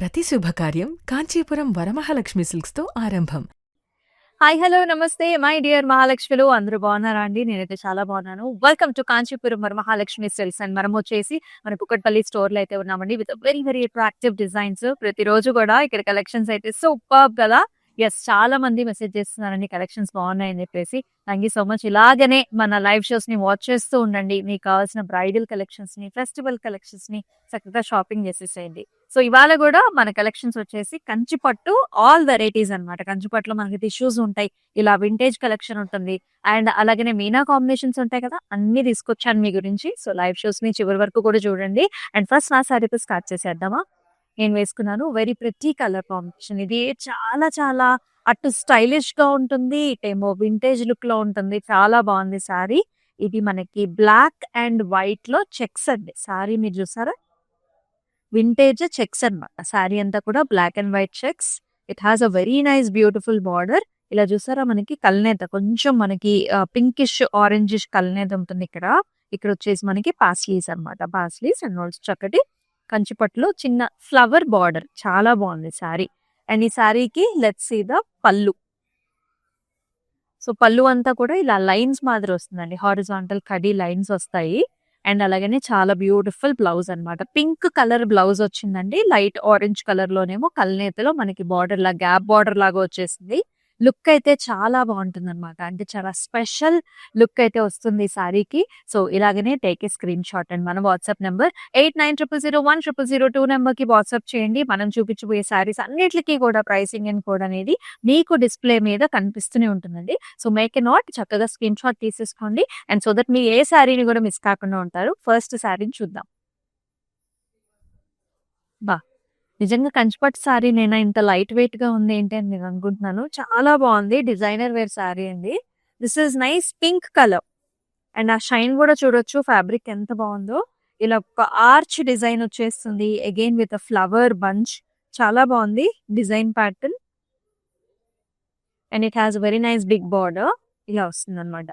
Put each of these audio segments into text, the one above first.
ప్రతి శుభకార్యం కాంచీపురం వరమహాలక్ష్మి సిల్క్స్తో ఆరంభం. హాయ్ హలో నమస్తే మై డియర్ మహాలక్ష్మిలు అందరూ బాగున్నారా అండి? నేనైతే చాలా బాగున్నాను. Welcome to Kanchipuram Varamahalakshmi silks and మనం వచ్చేసి మన కుక్కట్పల్లి స్టోర్ లో అయితే ఉన్నామండి with very very attractive designs. ప్రతిరోజు కూడా ఇక్కడ కలెక్షన్స్ అయితే సూపర్ కదా. ఎస్, చాలా మంది మెసేజ్ చేస్తున్నారండి కలెక్షన్స్ బాగున్నాయని చెప్పేసి. Thank you so much. ఇలాగనే మన లైవ్ షోస్ ని వాచ్ చేస్తూ ఉండండి. మీకు కావాల్సిన బ్రైడల్ కలెక్షన్స్ ని, ఫెస్టివల్ కలెక్షన్స్ ని చక్కగా షాపింగ్ చేసేసేయండి. సో ఇవాళ కూడా మన కలెక్షన్స్ వచ్చేసి కంచిపట్టు ఆల్ వెరైటీస్ అన్నమాట. కంచిపట్టులో మనకి టిష్యూస్ ఉంటాయి, ఇలా వింటేజ్ కలెక్షన్ ఉంటుంది, అండ్ అలాగనే మీనా కాంబినేషన్స్ ఉంటాయి కదా, అన్ని తీసుకొచ్చాను మీ గురించి. సో లైవ్ షోస్ ని చివరి వరకు కూడా చూడండి. అండ్ ఫస్ట్ నా శారీతో స్టార్ట్ చేసేద్దామా? నేను వేసుకున్నాను వెరీ ప్రిటీ కలర్ కాంబినేషన్. ఇది చాలా చాలా అటు స్టైలిష్ గా ఉంటుంది, ఇటేమో వింటేజ్ లుక్ లో ఉంటుంది. చాలా బాగుంది శారీ. ఇది మనకి బ్లాక్ అండ్ వైట్ లో చెక్స్ అండి. శారీ మీరు చూసారా, వింటేజ్ చెక్స్ అన్నమాట. శారీ అంతా కూడా black and white checks. It has a very nice beautiful border. ఇలా చూసారా, మనకి కల్నేత కొంచెం మనకి పింకిష్ ఆరెంజిష్ కల్నేత ఉంటుంది ఇక్కడ. ఇక్కడ వచ్చేసి మనకి పాస్లీస్ అన్నమాట. పాస్లీస్ అండ్ ఆల్సో చక్కటి కంచిపట్టులో చిన్న ఫ్లవర్ బార్డర్. చాలా బాగుంది శారీ. అండ్ ఈ శారీకి లెట్స్ సీ ద పళ్ళు. సో పళ్ళు అంతా కూడా ఇలా లైన్స్ మాదిరి వస్తుందండి, హారిజాంటల్ కడీ లైన్స్ వస్తాయి. అండ్ అలాగనే చాలా బ్యూటిఫుల్ బ్లౌజ్ అన్నమాట. పింక్ కలర్ బ్లౌజ్ వచ్చిందండి, లైట్ ఆరెంజ్ కలర్ లోనేమో కల్నేతలో మనకి బార్డర్ లా గ్యాప్ బార్డర్ లాగా వచ్చేసింది. లుక్ అయితే చాలా బాగుంటుంది అనమాట. అంటే చాలా స్పెషల్ లుక్ అయితే వస్తుంది ఈ శారీకి. సో ఇలాగనే take a screen shot and మన వాట్సాప్ నెంబర్ 8900010002 నెంబర్ కి వాట్సాప్ చేయండి. మనం చూపించబోయే శారీస్ అన్నిటికీ కూడా ప్రైసింగ్ అండ్ కోడ్ అనేది మీకు డిస్ప్లే మీద కనిపిస్తూనే ఉంటుందండి. సో మేక్ ఎ నోట్, చక్కగా స్క్రీన్ షాట్ తీసేసుకోండి. అండ్ సో దట్ మీ ఏ శారీని కూడా మిస్ కాకుండా ఉంటారు. ఫస్ట్ శారీని చూద్దాం. బా, నిజంగా కంచిపట్టు శారీ నేనా ఇంత లైట్ వెయిట్ గా ఉంది ఏంటి అని నేను అనుకుంటున్నాను. చాలా బాగుంది, డిజైనర్ వేర్ శారీ అండి. This is nice pink colour. And ఆ షైన్ కూడా చూడొచ్చు, ఫ్యాబ్రిక్ ఎంత బాగుందో. ఇలా ఒక ఆర్చ్ డిజైన్ వచ్చేస్తుంది, again with a flower bunch. చాలా బాగుంది design pattern. And it has very nice big border. ఇలా వస్తుంది అనమాట.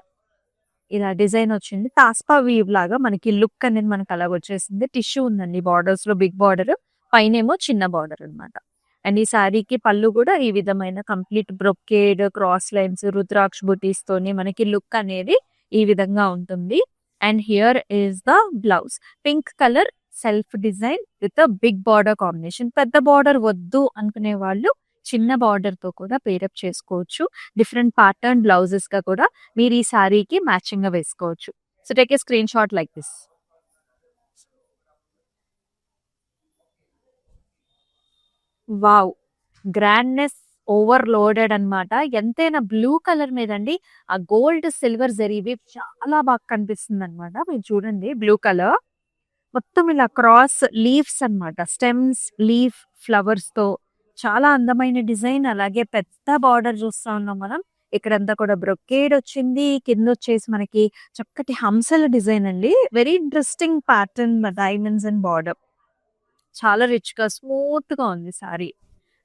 ఇలా డిజైన్ వచ్చింది, తాస్పా వీవ్ లాగా మనకి లుక్ అనేది మనకి అలాగ వచ్చేసింది. టిష్యూ ఉందండి బార్డర్స్ లో, బిగ్ బార్డర్, పైనేమో చిన్న బార్డర్ అన్నమాట. అండ్ ఈ శారీకి పళ్ళు కూడా ఈ విధమైన complete brocade cross lines rudraksha బుటీస్ తోని మనకి లుక్ అనేది ఈ విధంగా ఉంటుంది. And here is the blouse, pink colour self design with big border combination. పెద్ద బార్డర్ వద్దు అనుకునే వాళ్ళు చిన్న బార్డర్ తో కూడా పేరప్ చేసుకోవచ్చు. డిఫరెంట్ ప్యాటర్న్ బ్లౌజెస్ గా కూడా మీరు ఈ శారీకి మ్యాచింగ్ గా వేసుకోవచ్చు. So take a screen shot like this. Wow, grandness overloaded అన్నమాట. ఎంతైనా బ్లూ కలర్ మీదండి ఆ గోల్డ్ సిల్వర్ జరీవి చాలా బాగా కనిపిస్తుంది అనమాట. మీరు చూడండి, బ్లూ కలర్ మొత్తం ఇలా క్రాస్ లీవ్స్ అన్నమాట, స్టెమ్స్ లీఫ్ ఫ్లవర్స్ తో చాలా అందమైన డిజైన్. అలాగే పెద్ద బార్డర్ చూస్తా ఉన్నాం మనం. ఇక్కడంతా కూడా బ్రొకేడ్ వచ్చింది, కింద వచ్చేసి మనకి చక్కటి హంసల డిజైన్ అండి. Very interesting pattern, diamonds and border. చాలా రిచ్ గా స్మూత్ గా ఉంది సారీ.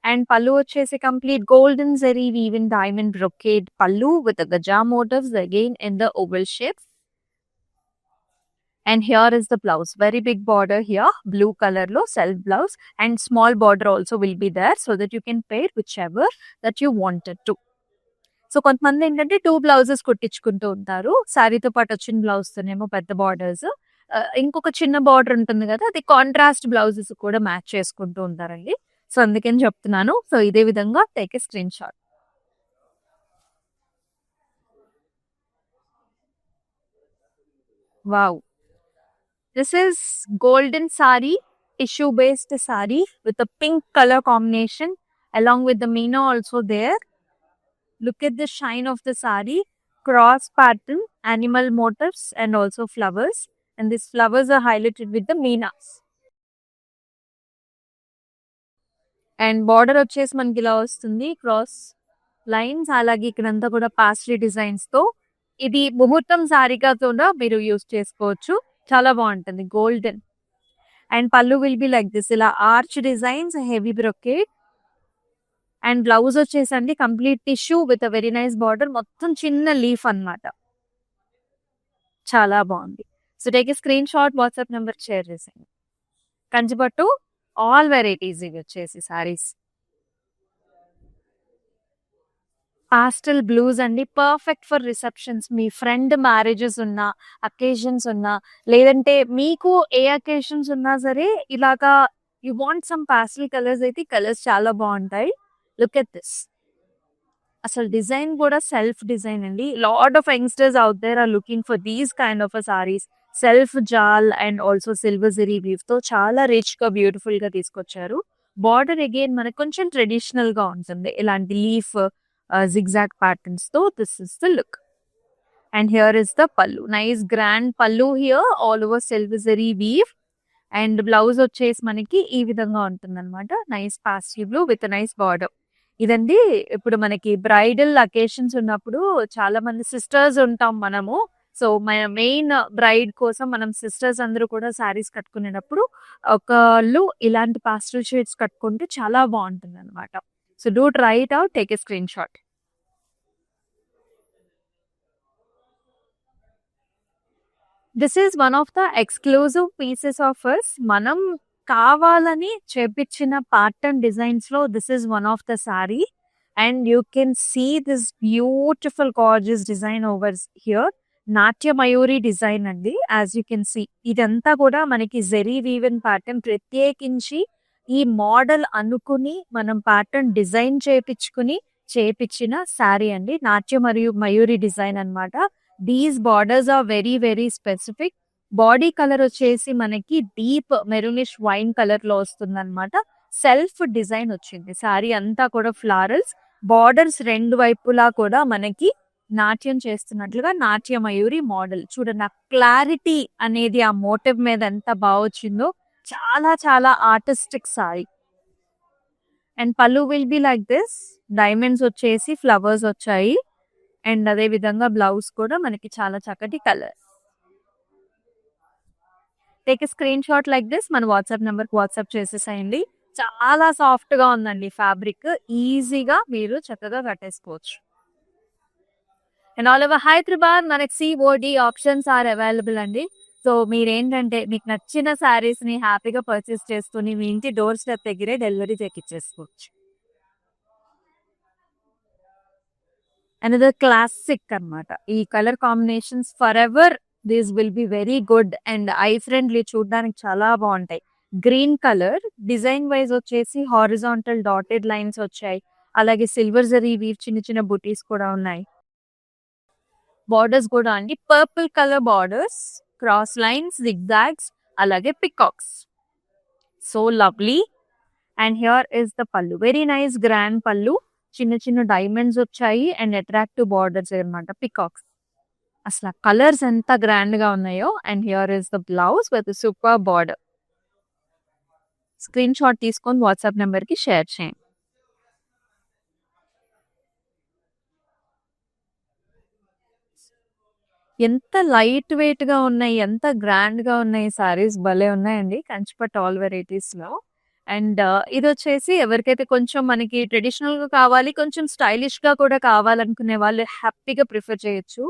అండ్ పళ్ళు వచ్చేసి complete golden zari woven diamond brocade pallu with gaja motives again in the oval shape. And here is the blouse, very big border here, blue color lo self blouse, and small border also will be there so that you can pair whichever that you wanted to. So కొంతమంది ఏంటంటే 2 blouses కుట్టించుకుంటూ ఉంటారు. శారీతో పాటు వచ్చిన blouse తోనేమో పెద్ద borders, ఇంకొక చిన్న border ఉంటుంది కదా, అది కాంట్రాస్ట్ బ్లౌజెస్ కూడా మ్యాచ్ చేసుకుంటూ ఉంటారండి. సో అందుకని చెప్తున్నాను. సో ఇదే విధంగా take a screen shot. Wow, this is golden sari, tissue based sari with a pink color combination along with the meena also there. Look at the shine of the sari, cross pattern, animal motifs and also flowers, and these flowers are highlighted with the meenas. And border వచ్చేసి మనకి ఇలా వస్తుంది, cross lines. అలాగే ఇక్కడంతా కూడా pastry designs తో. ఇది ముహూర్తం సారీగా కూడా మీరు యూస్ చేసుకోవచ్చు, చాలా బాగుంటుంది, golden. And pallu will be like this, ఇలా arch designs, heavy brocade. And blouse వచ్చేసండి complete tissue with a very nice border, మొత్తం చిన్న లీఫ్ అన్నమాట. చాలా బాగుంది. So take a screenshot, WhatsApp number share చేసేయండి. కంచిపట్టు ఆల్ వెరైటీస్ ఇవి వచ్చేసి సారీస్. పాస్టల్ బ్లూస్ అండి. Perfect for receptions. మీ ఫ్రెండ్ మ్యారేజెస్ ఉన్నా, అకేషన్స్ ఉన్నా, లేదంటే మీకు ఏ అకేషన్స్ ఉన్నా సరే ఇలాగా you want some pastel colours అయితే కలర్స్ చాలా బాగుంటాయి. Look at this. అసలు డిజైన్ కూడా సెల్ఫ్ డిజైన్ అండి. Lot of youngsters out there are looking for these kind of saris. Self jaal and also silver zari weave తో చాలా రిచ్ గా బ్యూటిఫుల్ గా తీసుకొచ్చారు. బార్డర్ అగైన్ మనకు కొంచెం ట్రెడిషనల్ గా ఉంటుంది. ఇలాంటి లీఫ్ zigzag patterns తో this is the look. And here is the pallu. Nice grand pallu here, all over silver zari weave. And blouse వచ్చేసి మనకి ఈ విధంగా ఉంటుందన్నమాట. Nice pastel blue with nice border. ఇదండి ఇప్పుడు మనకి బ్రైడల్ అకేషన్స్ ఉన్నప్పుడు చాలా మంది సిస్టర్స్ ఉంటాం మనము. సో మన మెయిన్ బ్రైడ్ కోసం మనం సిస్టర్స్ అందరూ కూడా శారీస్ కట్టుకునేటప్పుడు ఒకళ్ళు ఇలాంటి పాస్టల్ షేడ్స్ కట్టుకుంటే చాలా బాగుంటుంది అనమాట. So do try it out, take a screenshot. This is one of the exclusive pieces of us. Manam కావాలని చేపించిన pattern designs లో this is one of the saree, and you can see this beautiful gorgeous design over here. నాట్య Mayuri design అండి. as you can see ఇదంతా కూడా మనకి zari woven pattern ప్రత్యేకించి ఈ మోడల్ అనుకుని మనం ప్యాటర్న్ డిజైన్ చేపించిన శారీ అండి. నాట్య మరియు మయూరి డిజైన్ అన్నమాట. These borders are very very specific. Body colour వచ్చేసి మనకి డీప్ మెరూనిష్ వైన్ కలర్ లో వస్తుంది అనమాట. సెల్ఫ్ డిజైన్ వచ్చింది. శారీ అంతా కూడా ఫ్లారల్స్. బార్డర్స్ రెండు వైపులా కూడా మనకి నాట్యం చేస్తున్నట్లుగా నాట్య మయూరి మోడల్. చూడండి ఆ క్లారిటీ అనేది ఆ మోటివ్ మీద ఎంత బాగా వచ్చిందో. చాలా చాలా artistic sorry. And pallu will be like this. Diamonds వచ్చేసి ఫ్లవర్స్ వచ్చాయి. అండ్ అదే విధంగా బ్లౌజ్ కూడా మనకి చాలా చక్కటి colour. Take a screen shot like this. మన వాట్సాప్ నెంబర్ కి వాట్సాప్ చేసేసేయండి. చాలా సాఫ్ట్ గా ఉందండి ఫ్యాబ్రిక్. ఈజీగా మీరు చక్కగా కట్టేసుకోవచ్చు. అండ్ ఆల్ ఓవర్ హైదరాబాద్ మనకి COD ఆప్షన్స్ ఆర్ అవైలబుల్ అండి. సో మీరేంటంటే మీకు నచ్చిన శారీస్ ని హ్యాపీగా పర్చేస్ చేసుకుని మీ ఇంటి డోర్ స్టెప్ దగ్గరే డెలివరీ చేయించేసుకోవచ్చు. అనదర్ క్లాసిక్ అన్నమాట. ఈ colour combinations for ever these will be very good and I friendly. చూడడానికి చాలా బాగుంటాయి. గ్రీన్ కలర్ డిజైన్ వైజ్ వచ్చేసి హారిజాంటల్ డాటెడ్ లైన్స్ వచ్చాయి. అలాగే సిల్వర్ జరీ వీవ్ చిన్న చిన్న బుటీస్ కూడా ఉన్నాయి. బార్డర్స్ కూడా అండి purple colour borders, cross lines, zigzags, అలాగే peacocks. So lovely. And here is the pallu. Very nice grand pallu. చిన్న చిన్న డైమండ్స్ వచ్చాయి అండ్ అట్రాక్టివ్ బార్డర్స్ అనమాట. పికాక్స్. అసలు కలర్స్ ఎంత గ్రాండ్ గా ఉన్నాయో. And here is the blouse with super border. Screenshot తీసుకొని వాట్సాప్ నెంబర్ కి షేర్ చేయండి. ఎంత లైట్ వెయిట్ గా ఉన్నాయి, ఎంత గ్రాండ్ గా ఉన్నాయి సారీస్. భలే ఉన్నాయండి కంచిపట్ ఆల్ వెరైటీస్ లో. అండ్ ఇది వచ్చేసి ఎవరికైతే కొంచెం మనకి ట్రెడిషనల్ గా కావాలి, కొంచెం స్టైలిష్ గా కూడా కావాలనుకునే వాళ్ళు హ్యాపీగా ప్రిఫర్ చేయొచ్చు.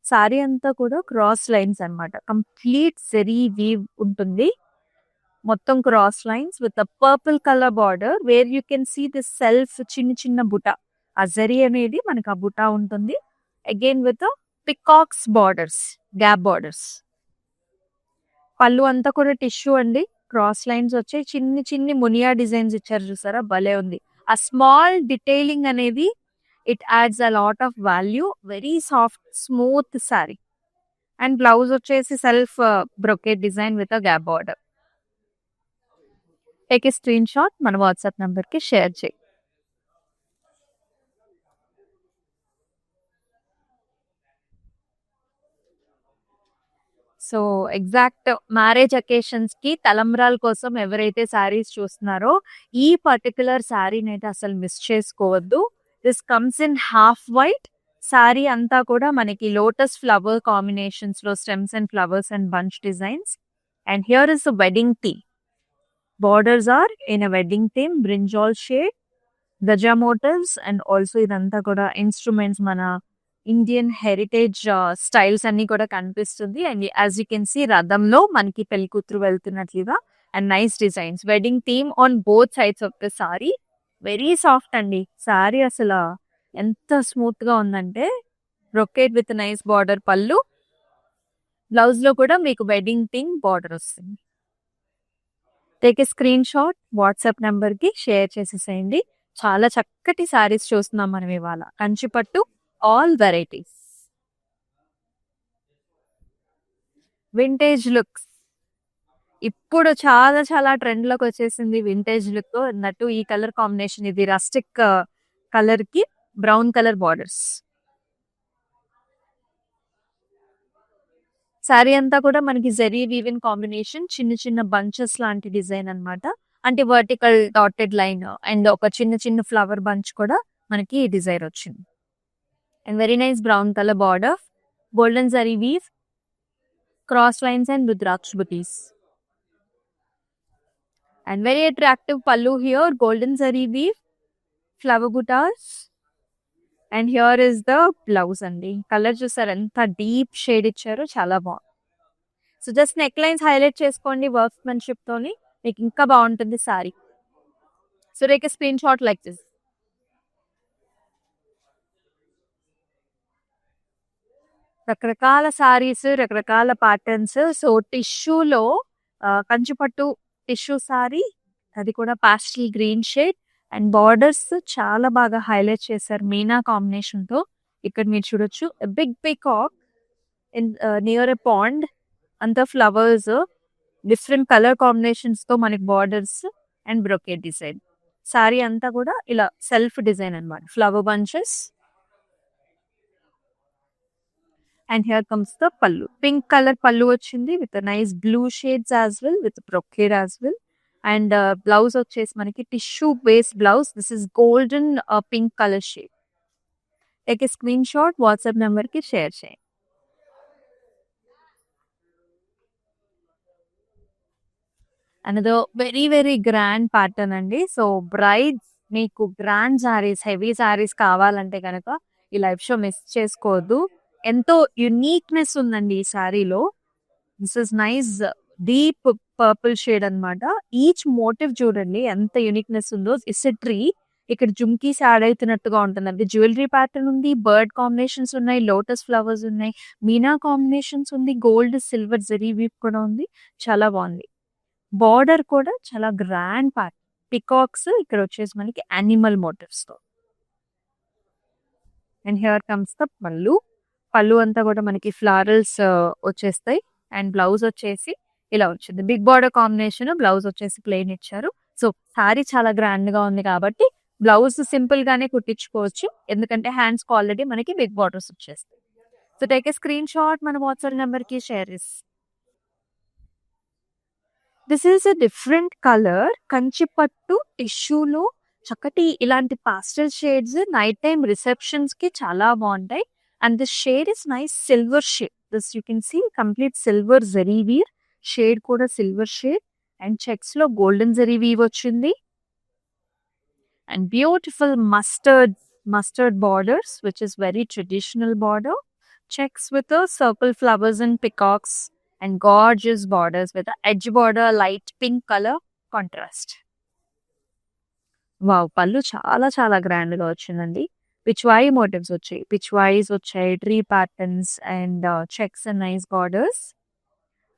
సారీ అంతా కూడా క్రాస్ లైన్స్ అన్నమాట. కంప్లీట్ జరీ వీవ్ ఉంటుంది. మొత్తం cross lines with purple colour border where you can see this self చిన్న చిన్న బుట. ఆ జరీ అనేది మనకు ఆ బుట ఉంటుంది. Again with peacocks borders, gap borders. పళ్ళు అంతా కూడా టిష్యూ అండి. క్రాస్ లైన్స్ వచ్చాయి. చిన్ని చిన్ని మునియా డిజైన్స్ ఇచ్చారు చూసారా, భలే ఉంది. ఆ స్మాల్ డిటైలింగ్ అనేది it adds a lot of value. Very soft smooth sari. And blouse వచ్చేసి self brocade design with a gap border. Take a screenshot, మన వాట్సాప్ నంబర్ కి షేర్ చేయి. సో ఎగ్జాక్ట్ మ్యారేజ్ అకేషన్స్ కి తలంబ్రాల కోసం ఎవరైతే శారీస్ చూస్తున్నారో ఈ పర్టికులర్ శారీని అయితే అసలు మిస్ చేసుకోవద్దు. This comes in half white. Sari అంతా కూడా మనకి లోటస్ ఫ్లవర్ కాంబినేషన్స్ లో stems and flowers and bunch designs. And here is wedding theme. Borders are in a wedding theme, brinjal shade, గజా మోటివ్స్ అండ్ ఆల్సో ఇదంతా కూడా instruments, మన Indian heritage styles అన్ని కూడా కనిపిస్తుంది. And as you can see రథంలో మనకి పెళ్లి కూతురు వెళ్తున్నట్లుగా. And nice designs. Wedding theme on both sides of the sari. Very soft అండి. సారీ అసలు ఎంత స్మూత్ గా ఉందంటే, brocade with nice border pallu, blouse లో కూడా మీకు వెడ్డింగ్ థీమ్ బార్డర్ వస్తుంది. Take a screenshot, WhatsApp number కి షేర్ చేసేసేయండి. చాలా చక్కటి సారీస్ చూస్తున్నాం మనం ఇవాళ. కంచిపట్టు ఆల్ వెరైటీస్. వింటేజ్ లుక్స్ ఇప్పుడు చాలా చాలా ట్రెండ్ లోకి వచ్చేసింది. వింటేజ్ లుక్ అన్నట్టు ఈ కలర్ కాంబినేషన్, ఇది రస్టిక్ కలర్ కి బ్రౌన్ కలర్ బార్డర్స్. శారీ అంతా కూడా మనకి జరీ వీవిన్ కాంబినేషన్, చిన్న చిన్న బంచెస్ లాంటి డిజైన్ అన్నమాట. అంటే వర్టికల్ డాటెడ్ లైన్ అండ్ ఒక చిన్న చిన్న ఫ్లవర్ బంచ్ కూడా మనకి ఈ డిజైన్ వచ్చింది. And very nice brown colour border, golden zari weave, cross lines and rudraksha butis. And very attractive pallu here, golden zari weave, flower buttas. And here is the blouse అండి. Colour చూసారు ఎంత డీప్ షేడ్ ఇచ్చారో, చాలా బాగుంది. So just neck lines highlight చేసుకోండి workmanship తోని, మీకు ఇంకా బాగుంటుంది sorry. So take a screen shot like this. రకరకాల సారీస్, రకరకాల ప్యాటర్న్స్. సో టిష్యూలో కంచిపట్టు టిష్యూ సారీ, అది కూడా పాస్టల్ గ్రీన్ షేడ్ అండ్ బార్డర్స్ చాలా బాగా హైలైట్ చేశారు మీనా కాంబినేషన్ తో. ఇక్కడ మీరు చూడొచ్చు big peacock in near a pond, అంతా ఫ్లవర్స్, డిఫరెంట్ కలర్ కాంబినేషన్స్ తో మనకి borders and brocade design. Sari అంతా కూడా ఇలా సెల్ఫ్ డిజైన్ అన్నమాట, flower bunches. And here comes the pallu. Pink colour pallu వచ్చింది with nice blue shades as well, with brocade as well. And blouse వచ్చేసి మనకి tissue base blouse. This is golden pink colour shade. Take a screenshot, WhatsApp number కి share చేయండి. Another very very grand pattern అండి. So brides మీకు grand saris, heavy saris కావాలంటే కనుక ఈ live show miss చేసుకోవద్దు. ఎంతో యునీక్నెస్ ఉందండి ఈ సారీలో. This is nice deep purple shade అన్నమాట. ఈచ్ మోటివ్ చూడండి ఎంత యునిక్నెస్ ఉందో. ఇట్స్ ఎ ట్రీ, ఇక్కడ జుమ్కీస్ యాడ్ అవుతున్నట్టుగా ఉంటుంది. అంటే జ్యువెలరీ ప్యాటర్న్ ఉంది, బర్డ్ కాంబినేషన్స్ ఉన్నాయి, లోటస్ ఫ్లవర్స్ ఉన్నాయి, మీనా కాంబినేషన్స్ ఉంది, గోల్డ్ సిల్వర్ జరీ వీవ్ కూడా ఉంది. చాలా బాగుంది. బార్డర్ కూడా చాలా గ్రాండ్ ప్యాటర్న్, పికాక్స్ ఇక్కడ వచ్చేసి మనకి యానిమల్ మోటివ్స్ తో. అండ్ హియర్ కమ్స్ ద పల్లు. పల్లు అంతా కూడా మనకి ఫ్లారల్స్ వచ్చేస్తాయి. అండ్ బ్లౌజ్ వచ్చేసి ఇలా వచ్చింది, బిగ్ బార్డర్ కాంబినేషన్. బ్లౌజ్ వచ్చేసి ప్లెయిన్ ఇచ్చారు. సో సారీ చాలా గ్రాండ్ గా ఉంది కాబట్టి బ్లౌజ్ సింపుల్ గానే కుట్టించుకోవచ్చు, ఎందుకంటే హ్యాండ్స్ కి ఆల్రెడీ మనకి బిగ్ బార్డర్స్ వచ్చేస్తాయి. So take a screenshot, మన వాట్సాప్ నెంబర్ కి షేర్ చేసి. This is a different colour, కంచిపట్టు టిష్యూలో చక్కటి ఇలాంటి pastel shades night time receptions కి చాలా బాగుంటాయి. And this shade is nice silver shade. This you can see complete silver zari weave shade, కూడా సిల్వర్ షేడ్. అండ్ చెక్స్ లో గోల్డెన్ జరీ వీవ్ వచ్చింది. And beautiful mustard borders, which is very traditional border. Checks with circle flowers and peacocks and gorgeous borders with a edge border, light pink color contrast. Wow, పళ్ళు చాలా చాలా grand గా వచ్చిందండి. Pichwai motifs వచ్చాయి, పిచ్వాయిస్ వచ్చాయి, tree patterns and checks and nice borders.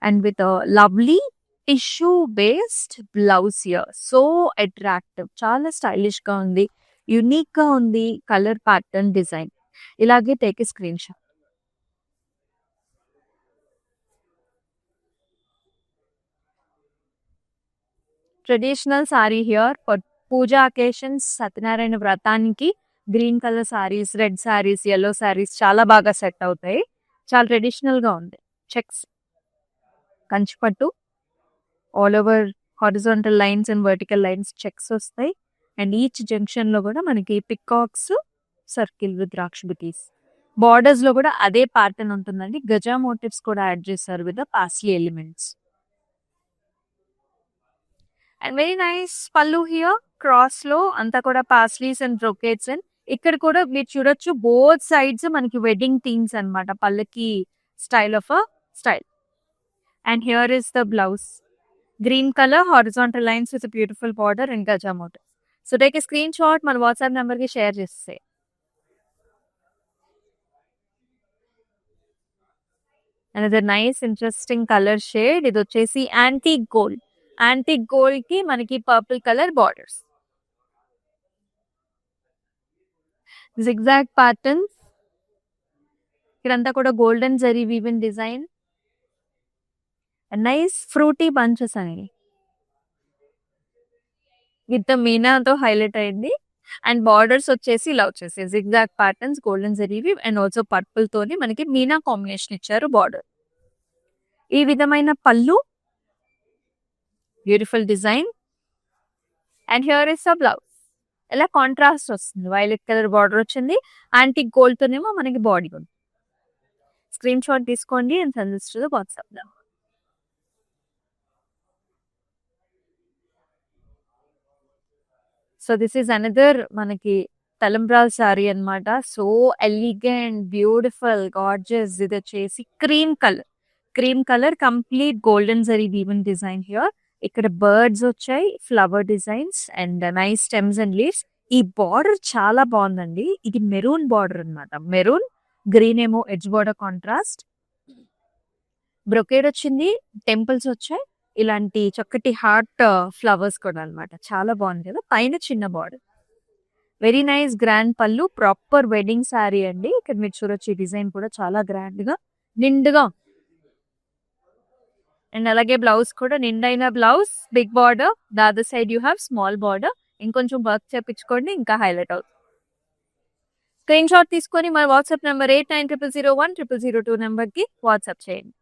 And with lovely tissue based blouse here. So attractive, చాలా stylish గా ఉంది, యునిక్ గా ఉంది కలర్ ప్యాటర్న్ డిజైన్. ఇలాగే take a screenshot. Traditional sari here for puja occasions, Satyanarayana వ్రతానికి green colour saris, red saris, yellow saris చాలా బాగా set అవుతాయి. చాలా ట్రెడిషనల్ గా ఉంది. చెక్స్, కంచిపట్టు, all over horizontal lines and vertical lines checks వస్తాయి. అండ్ ఈచ్ జంక్షన్ లో కూడా మనకి పికాక్స్, సర్కిల్ విత్ ద్రాక్ష బుటీస్. బార్డర్స్ లో కూడా అదే ప్యాటర్న్ ఉంటుందండి. గజా మోటివ్స్ కూడా యాడ్ చేస్తారు with paisley elements. And very nice పల్లు హియర్, క్రాస్ లో అంతా కూడా పాస్లీస్ అండ్ బ్రొకేట్స్. అండ్ ఇక్కడ కూడా మీరు చూడొచ్చు బోత్ సైడ్స్ మనకి వెడ్డింగ్ థీమ్స్ అన్నమాట, పల్లకి style of a style. And here is the blouse. Green colour horizontal lines with beautiful border and గజా motif. So take a screenshot మన WhatsApp number కి షేర్ చేస్తే. Another nice interesting colour shade. ఇది వచ్చేసి antique gold. Antique gold కి మనకి purple colour borders, zigzag patterns, ఇక్కడంతా కూడా golden zari weaving design, nice fruity bunches అనేవి విత్ మీనాతో హైలైట్ అయింది. అండ్ బార్డర్స్ వచ్చేసి ఇలా వచ్చేసి zigzag patterns, golden zari weave and also purple తోని మనకి మీనా కాంబినేషన్ ఇచ్చారు బార్డర్. ఈ విధమైన pallu, beautiful design. And here is a blouse. ఇలా కాంట్రాస్ట్ వస్తుంది, వైలెట్ కలర్ బార్డర్ వచ్చింది, యాంటిక్ గోల్డ్ తోనేమో మనకి బాడీ ఉంది. స్క్రీన్ షాట్ తీసుకోండి and send this to the WhatsApp లో. సో దిస్ ఈస్ అనదర్ మనకి తలంబ్రాల్ సారీ అన్నమాట. So elegant, beautiful, gorgeous. ఇది వచ్చేసి cream colour complete golden zari woven design here. ఇక్కడ బర్డ్స్ వచ్చాయి, flower designs and nice stems and leaves. ఈ బార్డర్ చాలా బాగుందండి. ఇది మెరూన్ బార్డర్ అన్నమాట. మెరూన్, గ్రీన్ ఏమో ఎడ్జ్ బార్డర్ కాంట్రాస్ట్. బ్రొకేడ్ వచ్చింది, టెంపుల్స్ వచ్చాయి, ఇలాంటి చక్కటి హార్ట్ ఫ్లవర్స్ కూడా అన్నమాట. చాలా బాగుంది కదా. పైన చిన్న బార్డర్, వెరీ నైస్ గ్రాండ్ పళ్ళు, ప్రాపర్ వెడ్డింగ్ శారీ అండి. ఇక్కడ మీరు చూడొచ్చు, ఈ డిజైన్ కూడా చాలా గ్రాండ్ గా నిండుగా. అండ్ అలాగే బ్లౌజ్ కూడా నిండైన blouse, big border. The other side you have small border. ఇంకొంచెం వర్క్ చేపించుకోండి, ఇంకా హైలైట్ అవుతుంది. స్క్రీన్ షాట్ తీసుకొని మన వాట్సాప్ నెంబర్ 8900010002 నెంబర్ కి వాట్సాప్ చేయండి.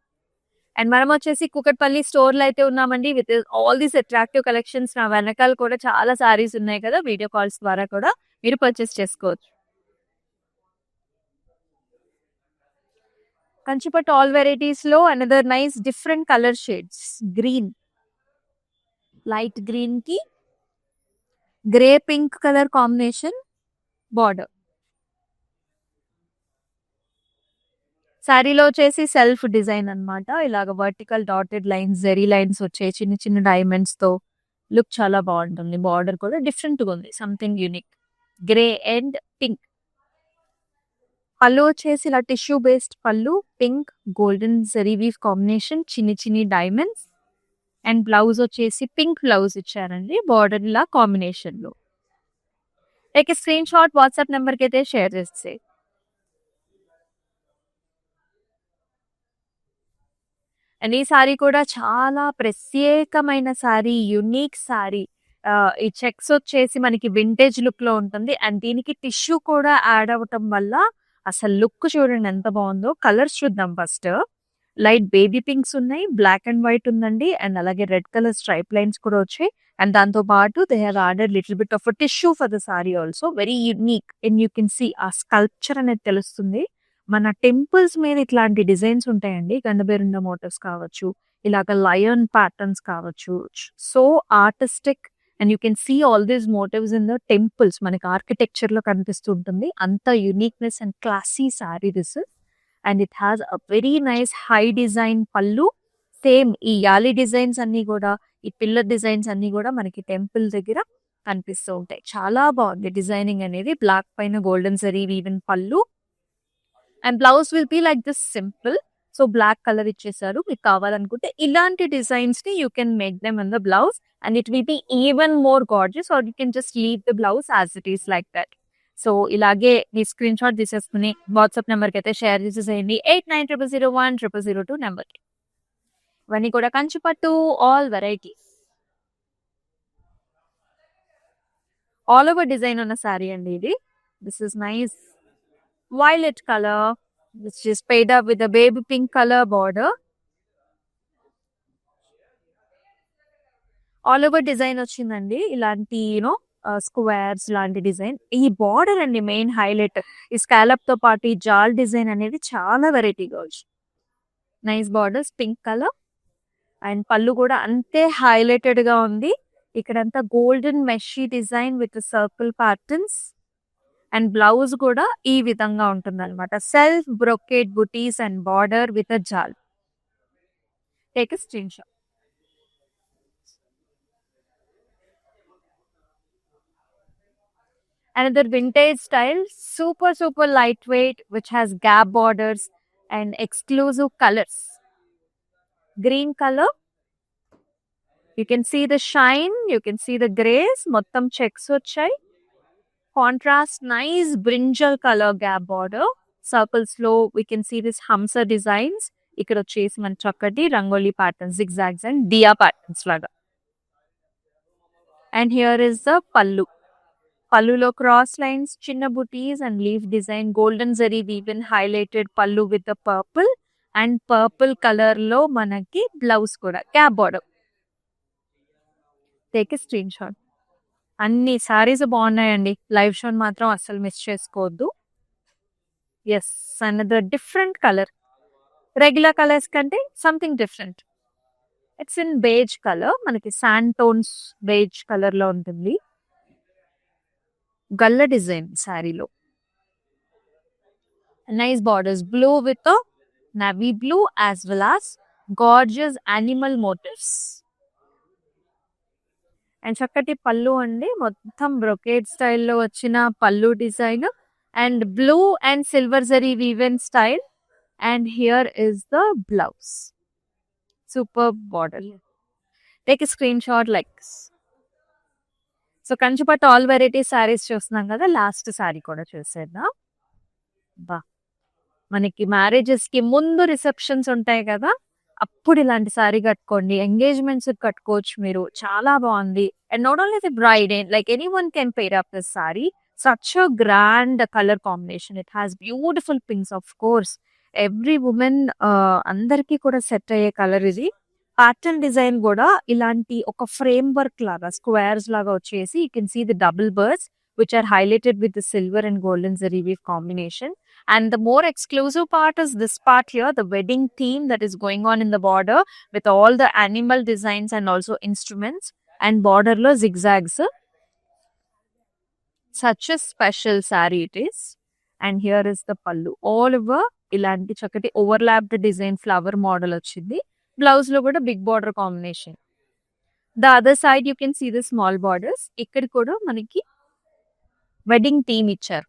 అండ్ మనం వచ్చేసి కుకట్పల్లి స్టోర్ లో అయితే ఉన్నామండి with all these attractive collections. నా వెనకాల కూడా చాలా సారీస్ ఉన్నాయి కదా, వీడియో కాల్స్ ద్వారా కూడా మీరు పర్చేస్ చేసుకోవచ్చు. కంచిపట్టు ఆల్ వెరైటీస్ లో another nice different colour shades. Green, light green కి grey pink colour combination border. శారీలో వచ్చేసి సెల్ఫ్ డిజైన్ అన్నమాట. ఇలాగ vertical dotted lines, zari lines వచ్చాయి చిన్న చిన్న డైమండ్స్ తో. లుక్ చాలా బాగుంటుంది. బార్డర్ కూడా డిఫరెంట్ గా ఉంది, something unique. Grey and pink. పళ్ళు వచ్చేసి ఇలా టిష్యూ బేస్డ్ పళ్ళు, pink golden zari weave combination, చిన్ని చిన్ని డైమండ్స్. అండ్ బ్లౌజ్ వచ్చేసి పింక్ బ్లౌజ్ ఇచ్చారండి, బార్డర్ ఇలా కాంబినేషన్ లో. Take screenshot, WhatsApp number కి అయితే షేర్ చేస్తే. అండ్ ఈ సారీ కూడా చాలా ప్రత్యేకమైన సారీ, యునిక్ సారీ. ఈ చెక్స్ వచ్చేసి మనకి వింటేజ్ లుక్ లో ఉంటుంది. అండ్ దీనికి టిష్యూ కూడా యాడ్ అవ్వటం వల్ల అసలు లుక్ చూడండి ఎంత బాగుందో. కలర్స్ చూద్దాం ఫస్ట్. లైట్ బేబీ పింక్స్ ఉన్నాయి, బ్లాక్ అండ్ వైట్ ఉందండి, అండ్ అలాగే రెడ్ కలర్ స్ట్రైప్ లైన్స్ కూడా వచ్చాయి. అండ్ దాంతో పాటు they have added little bit of tissue for the sari also. Very unique. And you can see a sculpture అనేది తెలుస్తుంది. మన టెంపుల్స్ మీద ఇట్లాంటి డిజైన్స్ ఉంటాయండి, గండబేరుండ మోటివ్స్ కావచ్చు, ఇలాగ లయన్ ప్యాటర్న్స్ కావచ్చు. So artistic and you can see all these motifs in the temples. మనకి ఆర్కిటెక్చర్ లో కనిపిస్తుంటుంది. అంత uniqueness and classy sari this. And it has a very nice high design పళ్ళు. సేమ్ ఈ యాలి డిజైన్స్ అన్ని కూడా, ఈ పిల్లర్ డిజైన్స్ అన్ని కూడా మనకి టెంపుల్ దగ్గర కనిపిస్తూ ఉంటాయి. చాలా బాగుంది డిజైనింగ్ అనేది. బ్లాక్ పైన గోల్డెన్ జరీ వీవెన్ పళ్ళు. And blouse will be like this simple. So black colour ఇచ్చేసారు. మీకు కావాలనుకుంటే ఇలాంటి డిజైన్స్ ని you can make them in the blouse and it will be even more gorgeous, or you can just leave the blouse as it is like that. So ఇలాగే మీ screenshot తీసేసుకుని WhatsApp number కి అయితే share చేసేసేయండి 8900010002 number కి. ఇవన్నీ కూడా కంచిపట్టు all varieties, all over design ఉన్న సారీ అండి ఇది. This is nice violet color, which is paired up with a baby pink color border. All over design వచ్చిందండి. ఇలాంటి స్క్వేర్స్ లాంటి డిజైన్. ఈ బార్డర్ అండి మెయిన్ హైలైట్. ఈ స్కాలప్ తో పాటు ఈ జాల్ డిజైన్ అనేది చాలా వెరైటీగా వచ్చింది. Nice borders, pink colour. And pallu కూడా అంతే హైలైటెడ్ గా ఉంది. ఇక్కడంతా golden mesh design with circle patterns. And blouse కూడా ఈ విధంగా ఉంటుంది అనమాట. Self brocade butis and border with a jaal. Take a screenshot. Another vintage style, super lightweight, which has gap borders and exclusive colors. Green color, you can see the shine, you can see the grays, మొత్తం checks వచ్చాయి. Contrast, nice brinjal color gap border. Circles లో we can see this hamsa designs. ఇక్కడ వచ్చేసి మన చక్కటి rangoli patterns, zigzags and diya patterns లాగా. And here is the pallu. Pallulo cross lines, chinna booties and leaf design, golden zari weave highlighted pallu with the purple and purple color లో మనకి blouse కూడా gap border. Take a screenshot. అన్ని సారీస్ బాగున్నాయండి. Live షోన్ మాత్రం అస్సలు miss చేసుకోవద్దు. Yes, another different colour. Regular colours కంటే something different. It's in beige colour, మనకి శాండ్ టోన్స్ బేజ్ కలర్ లో ఉంటుంది. గల్ల డిజైన్ శారీలో, nice borders, blue with navy blue as well as gorgeous animal motives. And చక్కటి పళ్ళు అండి, మొత్తం బ్రొకేడ్ స్టైల్లో వచ్చిన pallu design and blue and silver zari woven style. And here is the blouse, super border. Take a screen shot like this. So Kanchipattu all variety saris చూస్తున్నాం కదా, last sari కూడా చూసేద్దాం. బా, మనకి మ్యారేజెస్ కి ముందు రిసెప్షన్స్ ఉంటాయి కదా, అప్పుడు ఇలాంటి శారీ కట్టుకోండి. ఎంగేజ్మెంట్స్ కట్టుకోవచ్చు మీరు, చాలా బాగుంది. And not only the bride, like any one can pair up this sari. Such a grand colour combination. It has beautiful pinks. Of course every women అందరికీ కూడా సెట్ అయ్యే కలర్ ఇది. ప్యాటర్న్ డిజైన్ కూడా ఇలాంటి ఒక ఫ్రేమ్ వర్క్ లాగా squares లాగా వచ్చేసి, you can see the double birds which are highlighted with the silver and golden zari weave combination. And the more exclusive part is this part here, the wedding theme that is going on in the border with all the animal designs and also instruments and border lo zigzags. Such a special saree it is. And here is the pallu. All over ilanti chakati overlapped design flower model ochindi. Blouse lo kuda big border combination. The other side you can see the small borders. Ikkada kuda maniki wedding theme ఇచ్చారు.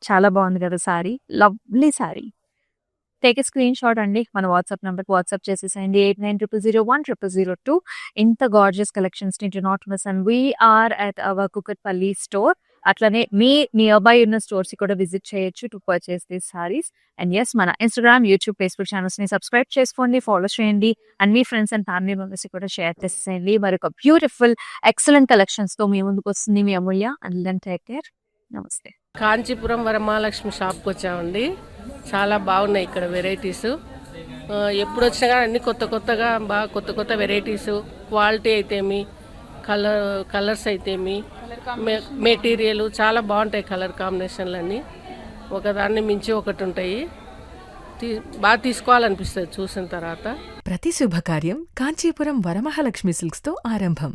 చాలా బాగుంది కదా sari, lovely sari. Take a screenshot అండి, మన WhatsApp నెంబర్కి WhatsApp చేసేసేయండి 8900010002. ఇంత gorgeous collections ని do not miss. And we're at our Kukatpally store. అట్లనే మీ నియర్ బై ఉన్న స్టోర్స్ కూడా విజిట్ చేయొచ్చు to purchase these saris. And yes, మన ఇన్స్టాగ్రామ్, యూట్యూబ్, ఫేస్బుక్ ఛానల్స్ ని సబ్స్క్రైబ్ చేసుకోండి, ఫాలో చేయండి. అండ్ మీ ఫ్రెండ్స్ అండ్ ఫ్యామిలీ మెంబర్స్ కూడా షేర్ చేసేయండి. మరి ఒక బ్యూటిఫుల్ ఎక్సలెంట్ కలెక్షన్స్ తో మీ ముందుకు వస్తుంది మీ Amulya. And then take care. నమస్తే. కాంచీపురం వరమహాలక్ష్మి షాప్కి వచ్చామండి. చాలా బాగున్నాయి ఇక్కడ వెరైటీస్. ఎప్పుడు వచ్చినా కానీ అన్ని కొత్తగా బాగా కొత్త వెరైటీస్, క్వాలిటీ అయితేమి, కలర్స్ అయితేమి, మెటీరియల్ చాలా బాగుంటాయి. కలర్ కాంబినేషన్లు అన్నీ ఒకదాన్ని మించి ఒకటి ఉంటాయి. బాగా తీసుకోవాలనిపిస్తుంది చూసిన తర్వాత. ప్రతి శుభకార్యం కాంచీపురం వరమహాలక్ష్మి సిల్క్స్ తో ఆరంభం.